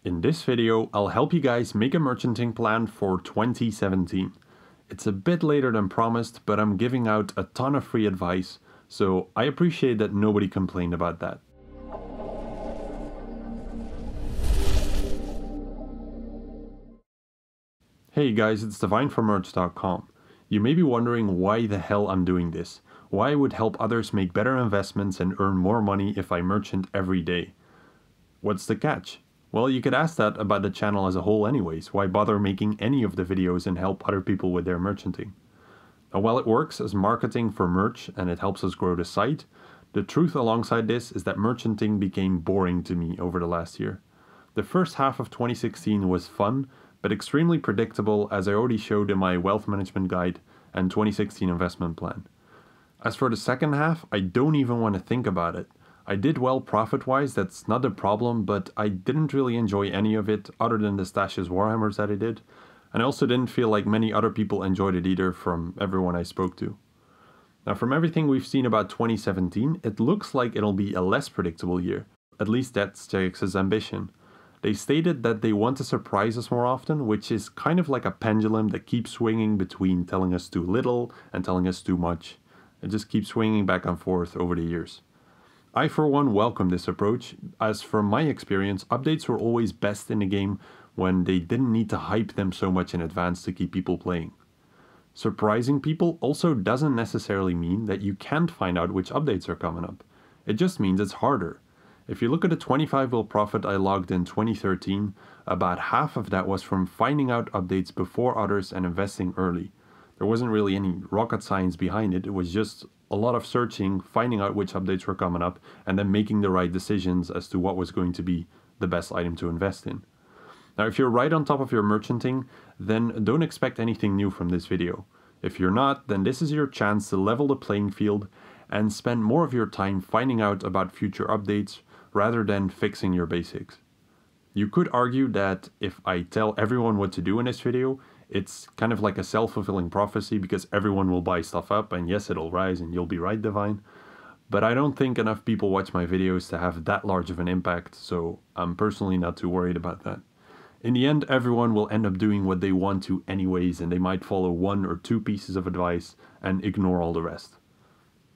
In this video, I'll help you guys make a merchanting plan for 2017. It's a bit later than promised, but I'm giving out a ton of free advice, so I appreciate that nobody complained about that. Hey guys, it's Divine from merch.com. You may be wondering why the hell I'm doing this, why I would help others make better investments and earn more money if I merchant every day. What's the catch? Well, you could ask that about the channel as a whole anyways. Why bother making any of the videos and help other people with their merchanting? Now, while it works as marketing for merch and it helps us grow the site, the truth alongside this is that merchanting became boring to me over the last year. The first half of 2016 was fun, but extremely predictable, as I already showed in my wealth management guide and 2016 investment plan. As for the second half, I don't even want to think about it. I did well profit-wise, that's not a problem, but I didn't really enjoy any of it other than the stashes Warhammers that I did, and I also didn't feel like many other people enjoyed it either from everyone I spoke to. Now, from everything we've seen about 2017, it looks like it'll be a less predictable year. At least that's JX's ambition. They stated that they want to surprise us more often, which is kind of like a pendulum that keeps swinging between telling us too little and telling us too much. It just keeps swinging back and forth over the years. I for one welcome this approach, as from my experience, updates were always best in the game when they didn't need to hype them so much in advance to keep people playing. Surprising people also doesn't necessarily mean that you can't find out which updates are coming up. It just means it's harder. If you look at the 25 will profit I logged in 2013, about half of that was from finding out updates before others and investing early. There wasn't really any rocket science behind it, it was just a lot of searching, finding out which updates were coming up, and then making the right decisions as to what was going to be the best item to invest in. Now, if you're right on top of your merchanting, then don't expect anything new from this video. If you're not, then this is your chance to level the playing field and spend more of your time finding out about future updates rather than fixing your basics. You could argue that if I tell everyone what to do in this video, it's kind of like a self-fulfilling prophecy because everyone will buy stuff up and yes, it'll rise and you'll be right, Divine. But I don't think enough people watch my videos to have that large of an impact, so I'm personally not too worried about that. In the end, everyone will end up doing what they want to anyways, and they might follow one or two pieces of advice and ignore all the rest.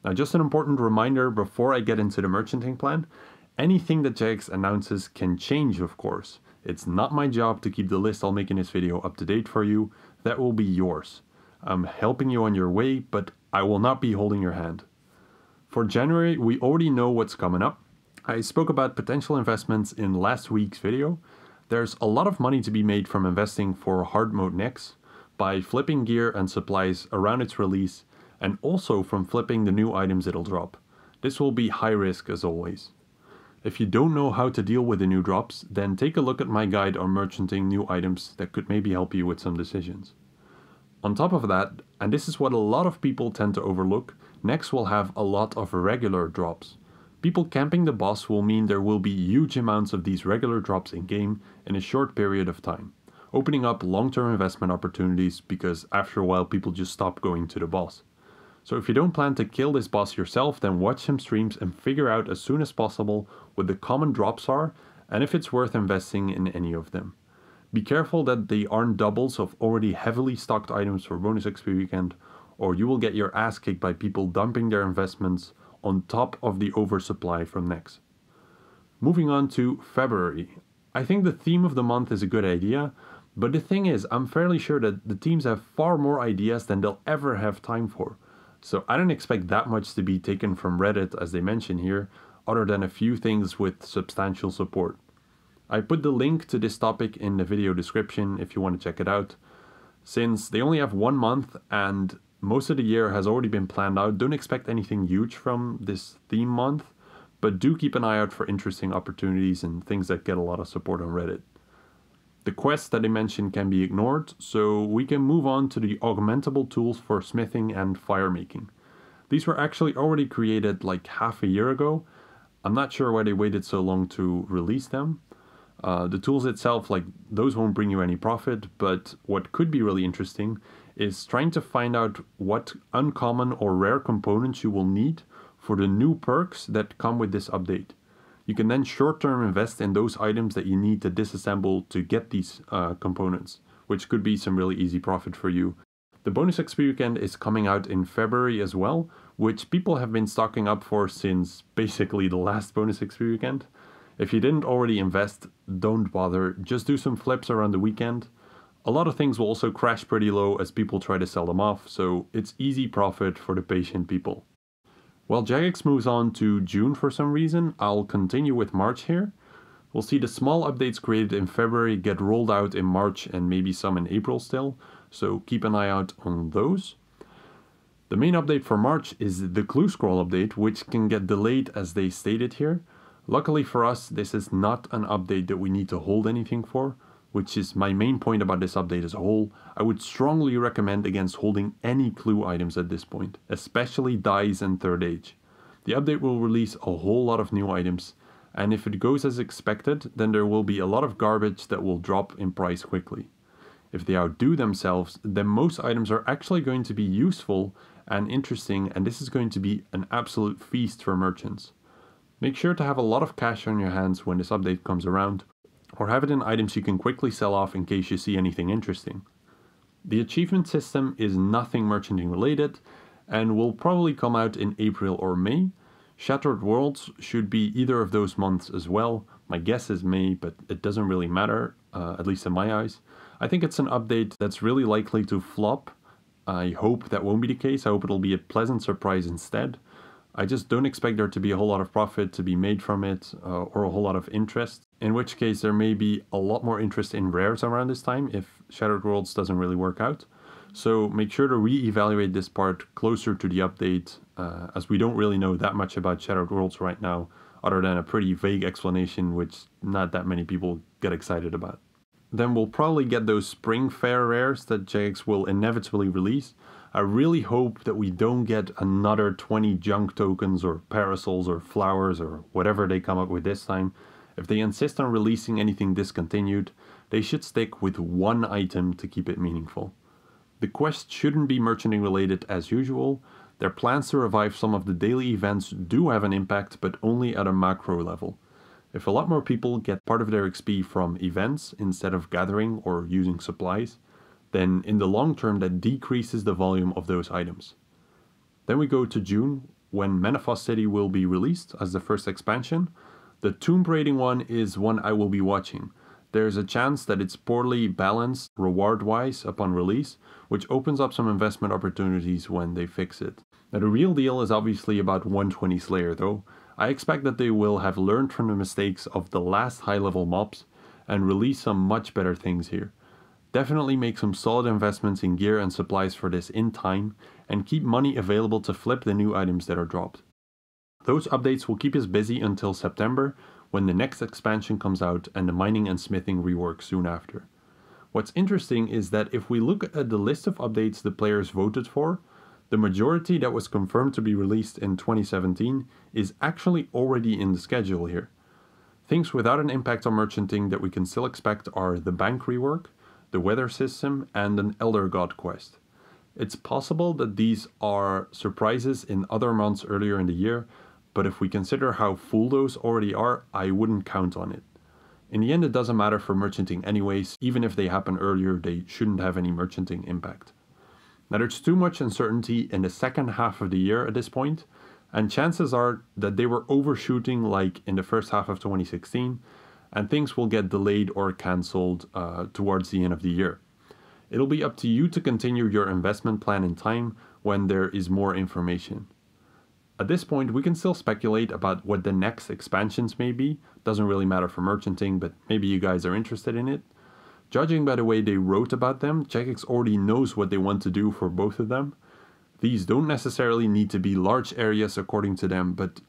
Now, just an important reminder before I get into the merchanting plan, anything that JX announces can change, of course. It's not my job to keep the list I'll make in this video up to date for you. That will be yours. I'm helping you on your way, but I will not be holding your hand. For January, we already know what's coming up. I spoke about potential investments in last week's video. There's a lot of money to be made from investing for hard mode next, by flipping gear and supplies around its release, and also from flipping the new items it'll drop. This will be high risk as always. If you don't know how to deal with the new drops, then take a look at my guide on merchanting new items that could maybe help you with some decisions. On top of that, and this is what a lot of people tend to overlook, next we'll have a lot of regular drops. People camping the boss will mean there will be huge amounts of these regular drops in game in a short period of time, opening up long-term investment opportunities because after a while people just stop going to the boss. So if you don't plan to kill this boss yourself, then watch some streams and figure out as soon as possible what the common drops are and if it's worth investing in any of them. Be careful that they aren't doubles of already heavily stocked items for bonus XP weekend, or you will get your ass kicked by people dumping their investments on top of the oversupply from next. Moving on to February. I think the theme of the month is a good idea, but the thing is, I'm fairly sure that the teams have far more ideas than they'll ever have time for. So I don't expect that much to be taken from Reddit as they mention here, other than a few things with substantial support. I put the link to this topic in the video description if you want to check it out. Since they only have 1 month and most of the year has already been planned out, don't expect anything huge from this theme month, but do keep an eye out for interesting opportunities and things that get a lot of support on Reddit. The quests that I mentioned can be ignored, so we can move on to the augmentable tools for smithing and fire making. These were actually already created like half a year ago. I'm not sure why they waited so long to release them. The tools itself, like those won't bring you any profit, but what could be really interesting is trying to find out what uncommon or rare components you will need for the new perks that come with this update. You can then short-term invest in those items that you need to disassemble to get these components, which could be some really easy profit for you. The bonus XP weekend is coming out in February as well, which people have been stocking up for since basically the last bonus XP weekend. If you didn't already invest, don't bother, just do some flips around the weekend. A lot of things will also crash pretty low as people try to sell them off, so it's easy profit for the patient people. While Jagex moves on to June for some reason, I'll continue with March here. We'll see the small updates created in February get rolled out in March and maybe some in April still, so keep an eye out on those. The main update for March is the clue scroll update, which can get delayed as they stated here. Luckily for us, this is not an update that we need to hold anything for, which is my main point about this update as a whole. I would strongly recommend against holding any clue items at this point, especially dies and third age. The update will release a whole lot of new items, and if it goes as expected, then there will be a lot of garbage that will drop in price quickly. If they outdo themselves, then most items are actually going to be useful and interesting, and this is going to be an absolute feast for merchants. Make sure to have a lot of cash on your hands when this update comes around, or have it in items you can quickly sell off in case you see anything interesting. The achievement system is nothing merchanting related and will probably come out in April or May. Shattered Worlds should be either of those months as well. My guess is May, but it doesn't really matter, at least in my eyes. I think it's an update that's really likely to flop. I hope that won't be the case. I hope it'll be a pleasant surprise instead. I just don't expect there to be a whole lot of profit to be made from it, or a whole lot of interest. In which case there may be a lot more interest in rares around this time if Shattered Worlds doesn't really work out. So make sure to re-evaluate this part closer to the update, as we don't really know that much about Shattered Worlds right now, other than a pretty vague explanation which not that many people get excited about. Then we'll probably get those Spring Fair rares that Jagex will inevitably release. I really hope that we don't get another 20 junk tokens or parasols or flowers or whatever they come up with this time. If they insist on releasing anything discontinued, they should stick with one item to keep it meaningful. The quest shouldn't be merchanting related as usual. Their plans to revive some of the daily events do have an impact, but only at a macro level. If a lot more people get part of their XP from events instead of gathering or using supplies, then in the long term that decreases the volume of those items. Then we go to June, when Menafos City will be released as the first expansion. The tomb raiding one is one I will be watching. There's a chance that it's poorly balanced reward-wise upon release, which opens up some investment opportunities when they fix it. Now the real deal is obviously about 120 Slayer though. I expect that they will have learned from the mistakes of the last high-level mobs and release some much better things here. Definitely make some solid investments in gear and supplies for this in time, and keep money available to flip the new items that are dropped. Those updates will keep us busy until September, when the next expansion comes out and the mining and smithing rework soon after. What's interesting is that if we look at the list of updates the players voted for, the majority that was confirmed to be released in 2017 is actually already in the schedule here. Things without an impact on merchanting that we can still expect are the bank rework, the weather system, and an Elder God quest. It's possible that these are surprises in other months earlier in the year, but if we consider how full those already are, I wouldn't count on it. In the end, it doesn't matter for merchanting anyways. Even if they happen earlier, they shouldn't have any merchanting impact. Now there's too much uncertainty in the second half of the year at this point, and chances are that they were overshooting like in the first half of 2016, and things will get delayed or cancelled towards the end of the year. It'll be up to you to continue your investment plan in time when there is more information. At this point, we can still speculate about what the next expansions may be. Doesn't really matter for merchanting, but maybe you guys are interested in it. Judging by the way they wrote about them, Jagex already knows what they want to do for both of them. These don't necessarily need to be large areas according to them, but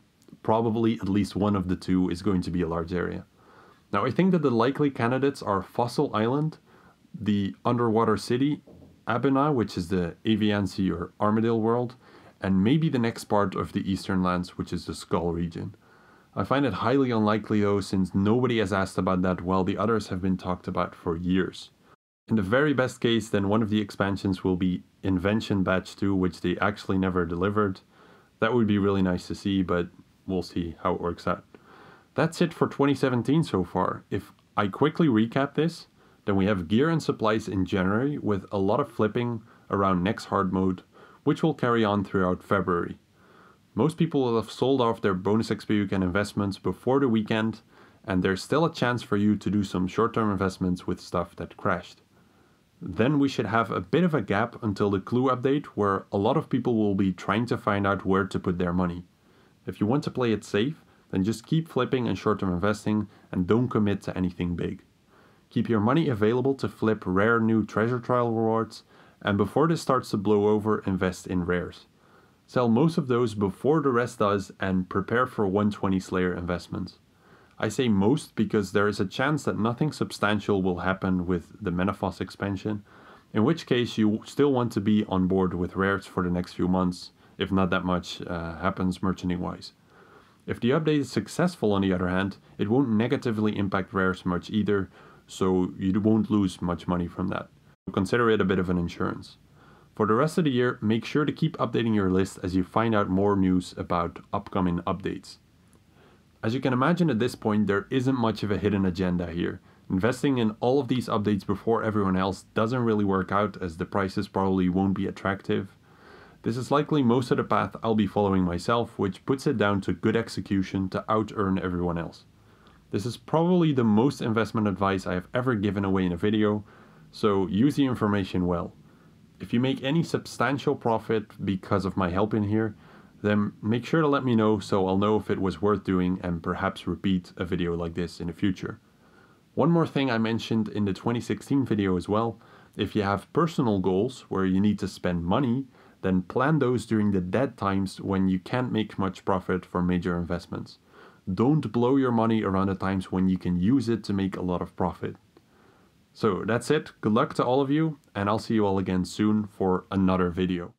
probably at least one of the two is going to be a large area. Now I think that the likely candidates are Fossil Island, the Underwater City, Abena, which is the Aviancy or Armadale world, and maybe the next part of the Eastern Lands, which is the Skull region. I find it highly unlikely though, since nobody has asked about that while the others have been talked about for years. In the very best case, then one of the expansions will be Invention Batch 2, which they actually never delivered. That would be really nice to see, but we'll see how it works out. That's it for 2017 so far. If I quickly recap this, then we have gear and supplies in January with a lot of flipping around next hard mode, which will carry on throughout February. Most people will have sold off their bonus XP weekend investments before the weekend, and there's still a chance for you to do some short-term investments with stuff that crashed. Then we should have a bit of a gap until the clue update, where a lot of people will be trying to find out where to put their money. If you want to play it safe, then just keep flipping and short-term investing and don't commit to anything big. Keep your money available to flip rare new treasure trial rewards, and before this starts to blow over, invest in rares. Sell most of those before the rest does and prepare for 120 Slayer investments. I say most because there is a chance that nothing substantial will happen with the Menaphos expansion, in which case you still want to be on board with rares for the next few months, if not that much happens merchanting wise. If the update is successful, on the other hand, it won't negatively impact rares much either, so you won't lose much money from that. So consider it a bit of an insurance. For the rest of the year, make sure to keep updating your list as you find out more news about upcoming updates. As you can imagine, at this point, there isn't much of a hidden agenda here. Investing in all of these updates before everyone else doesn't really work out, as the prices probably won't be attractive. This is likely most of the path I'll be following myself, which puts it down to good execution to out-earn everyone else. This is probably the most investment advice I have ever given away in a video, so use the information well. If you make any substantial profit because of my help in here, then make sure to let me know so I'll know if it was worth doing and perhaps repeat a video like this in the future. One more thing I mentioned in the 2016 video as well, if you have personal goals where you need to spend money, then plan those during the dead times when you can't make much profit for major investments. Don't blow your money around the times when you can use it to make a lot of profit. So that's it. Good luck to all of you, and I'll see you all again soon for another video.